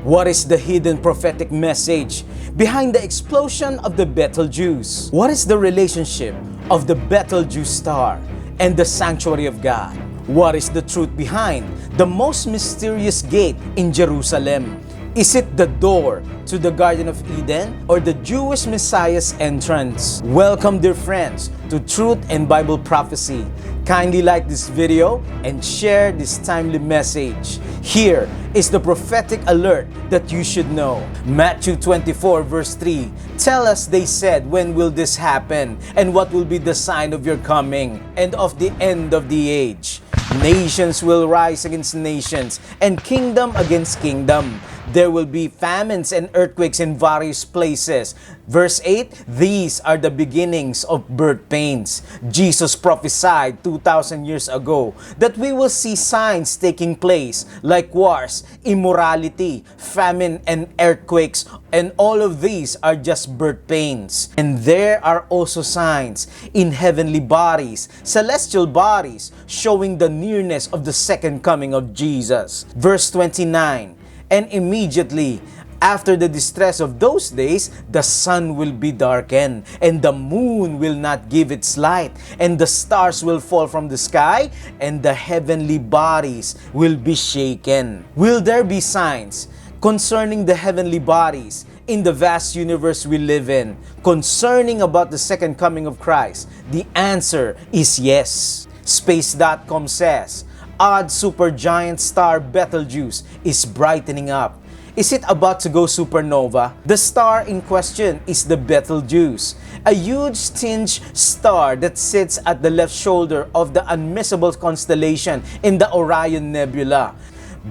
What is the hidden prophetic message behind the explosion of the Betelgeuse? What is the relationship of the Betelgeuse star and the sanctuary of God? What is the truth behind the most mysterious gate in Jerusalem? Is it the door to the Garden of Eden or the Jewish Messiah's entrance? Welcome, dear friends, to Truth and Bible Prophecy. Kindly like this video and share this timely message. Here is the prophetic alert that you should know. Matthew 24 verse 3. Tell us, they said, when will this happen? And what will be the sign of your coming and of the end of the age? Nations will rise against nations and kingdom against kingdom. There will be famines and earthquakes in various places. Verse 8, these are the beginnings of birth pains. Jesus prophesied 2,000 years ago that we will see signs taking place like wars, immorality, famine, and earthquakes. And all of these are just birth pains. And there are also signs in heavenly bodies, celestial bodies, showing the nearness of the second coming of Jesus. Verse 29, and immediately after the distress of those days, the sun will be darkened, and the moon will not give its light, and the stars will fall from the sky, and the heavenly bodies will be shaken. Will there be signs concerning the heavenly bodies in the vast universe we live in, concerning about the second coming of Christ? The answer is yes. Space.com says, odd supergiant star Betelgeuse is brightening up. Is it about to go supernova? The star in question is the Betelgeuse, a huge tinged star that sits at the left shoulder of the unmissable constellation in the Orion Nebula.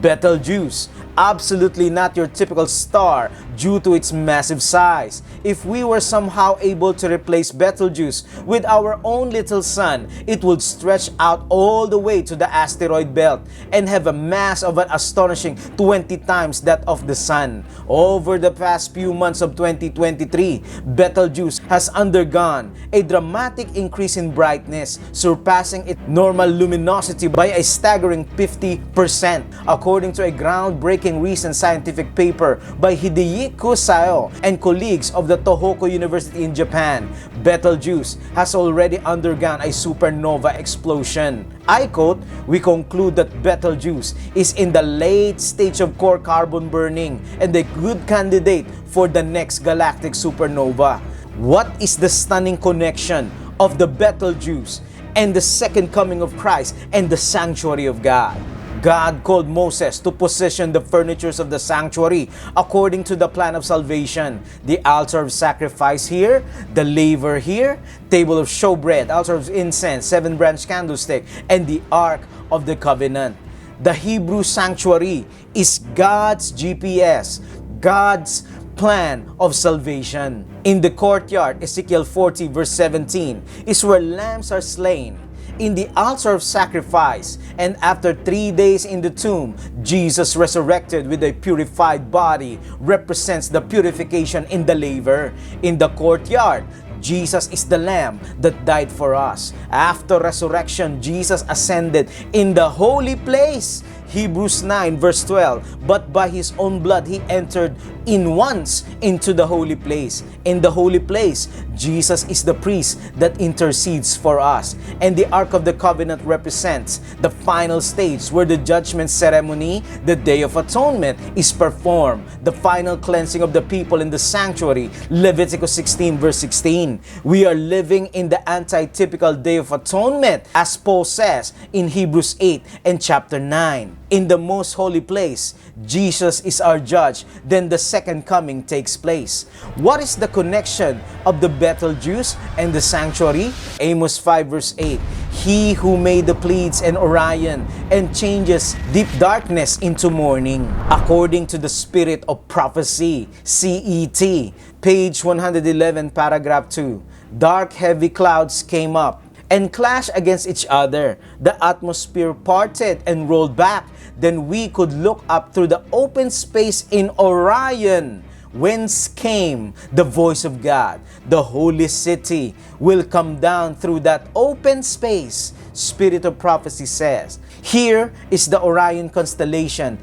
Betelgeuse, absolutely not your typical star due to its massive size. If we were somehow able to replace Betelgeuse with our own little sun, it would stretch out all the way to the asteroid belt and have a mass of an astonishing 20 times that of the sun. Over the past few months of 2023, Betelgeuse has undergone a dramatic increase in brightness, surpassing its normal luminosity by a staggering 50%, according to a groundbreaking recent scientific paper by Hideyuki Sayo and colleagues of the Tohoku University in Japan. Betelgeuse has already undergone a supernova explosion. I quote, we conclude that Betelgeuse is in the late stage of core carbon burning and a good candidate for the next galactic supernova. What is the stunning connection of the Betelgeuse and the second coming of Christ and the sanctuary of God? God called Moses to position the furnitures of the sanctuary according to the plan of salvation. The altar of sacrifice here, the laver here, table of showbread, altar of incense, 7-branch candlestick, and the ark of the covenant. The Hebrew sanctuary is God's GPS, God's plan of salvation. In the courtyard, Ezekiel 40 verse 17, is where lambs are slain in the altar of sacrifice, and after 3 days in the tomb, Jesus resurrected with a purified body represents the purification in the laver. In the courtyard, Jesus is the Lamb that died for us. After resurrection, Jesus ascended in the holy place. Hebrews 9 verse 12, but by His own blood He entered in once into the holy place. In the holy place, Jesus is the priest that intercedes for us. And the Ark of the Covenant represents the final stage where the judgment ceremony, the Day of Atonement, is performed. The final cleansing of the people in the sanctuary, Leviticus 16 verse 16. We are living in the anti-typical Day of Atonement, as Paul says in Hebrews 8 and chapter 9. In the most holy place, Jesus is our judge. Then the second coming takes place. What is the connection of the Betelgeuse and the sanctuary? Amos 5 verse 8. He who made the Pleiades and Orion and changes deep darkness into morning. According to the spirit of prophecy, CET, page 111, paragraph 2. Dark heavy clouds came up and clashed against each other. The atmosphere parted and rolled back. Then we could look up through the open space in Orion, whence came the voice of God. The holy city will come down through that open space. Spirit of prophecy says, here is the Orion constellation,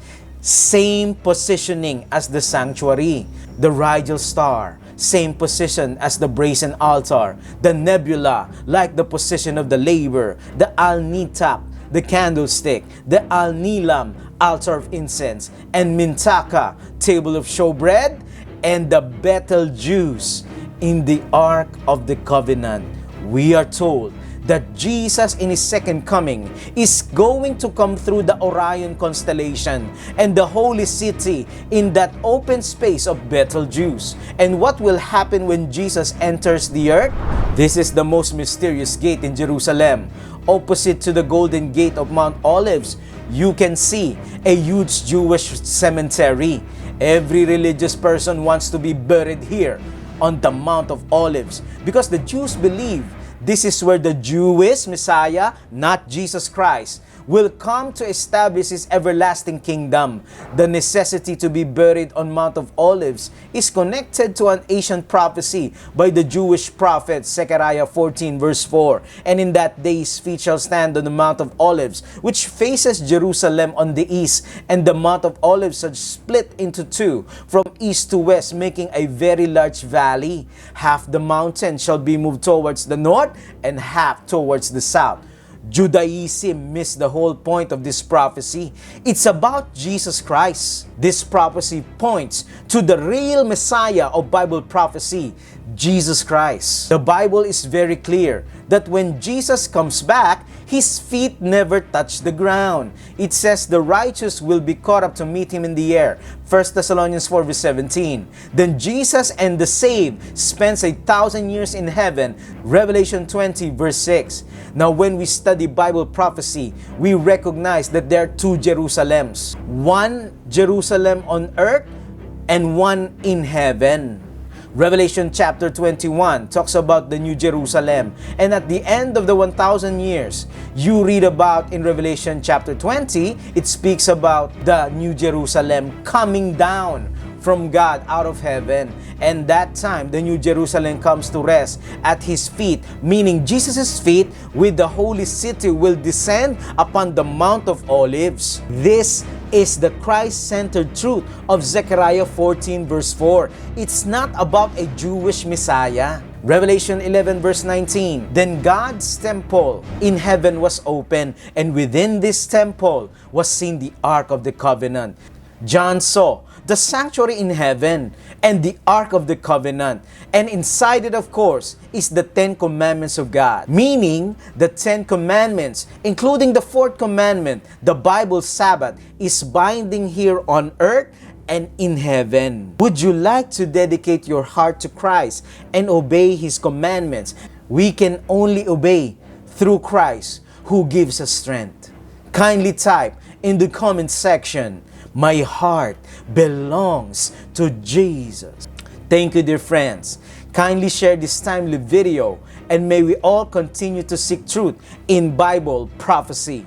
same positioning as the sanctuary. The Rigel star, same position as the brazen altar. The nebula, like the position of the laver. The Al-Nitab, the candlestick. The Al-Nilam, altar of incense. And Mintaka, table of showbread. And the Betelgeuse in the Ark of the Covenant. We are told that Jesus in His second coming is going to come through the Orion constellation and the holy city in that open space of Betelgeuse. And what will happen when Jesus enters the earth? This is the most mysterious gate in Jerusalem. Opposite to the Golden Gate of Mount Olives, you can see a huge Jewish cemetery. Every religious person wants to be buried here on the Mount of Olives because the Jews believe this is where the Jewish Messiah, not Jesus Christ, will come to establish His everlasting kingdom. The necessity to be buried on Mount of Olives is connected to an ancient prophecy by the Jewish prophet Zechariah 14 verse 4. And in that day His feet shall stand on the Mount of Olives, which faces Jerusalem on the east, and the Mount of Olives shall split into two from east to west, making a very large valley. Half the mountain shall be moved towards the north and half towards the south. Judaism missed the whole point of this prophecy. It's about Jesus Christ. This prophecy points to the real Messiah of Bible prophecy, Jesus Christ. The Bible is very clear that when Jesus comes back, His feet never touch the ground. It says the righteous will be caught up to meet Him in the air. 1 Thessalonians 4 verse 17. Then Jesus and the saved spends 1,000 years in heaven. Revelation 20 verse 6. Now when we study Bible prophecy, we recognize that there are two Jerusalems. One Jerusalem on earth and one in heaven. Revelation chapter 21 talks about the New Jerusalem. And at the end of the 1,000 years, you read about in Revelation chapter 20, it speaks about the New Jerusalem coming down from God out of heaven. And that time, the New Jerusalem comes to rest at His feet, meaning Jesus' feet with the holy city will descend upon the Mount of Olives. This is the Christ-centered truth of Zechariah 14 verse 4. It's not about a Jewish Messiah. Revelation 11 verse 19. Then God's temple in heaven was open, and within this temple was seen the Ark of the Covenant. John saw the sanctuary in heaven and the Ark of the Covenant. And inside it, of course, is the 10 Commandments of God. Meaning, the 10 Commandments, including the 4th commandment, the Bible Sabbath, is binding here on earth and in heaven. Would you like to dedicate your heart to Christ and obey His commandments? We can only obey through Christ who gives us strength. Kindly type in the comment section, "My heart belongs to Jesus." Thank you, dear friends. Kindly share this timely video, and may we all continue to seek truth in Bible prophecy.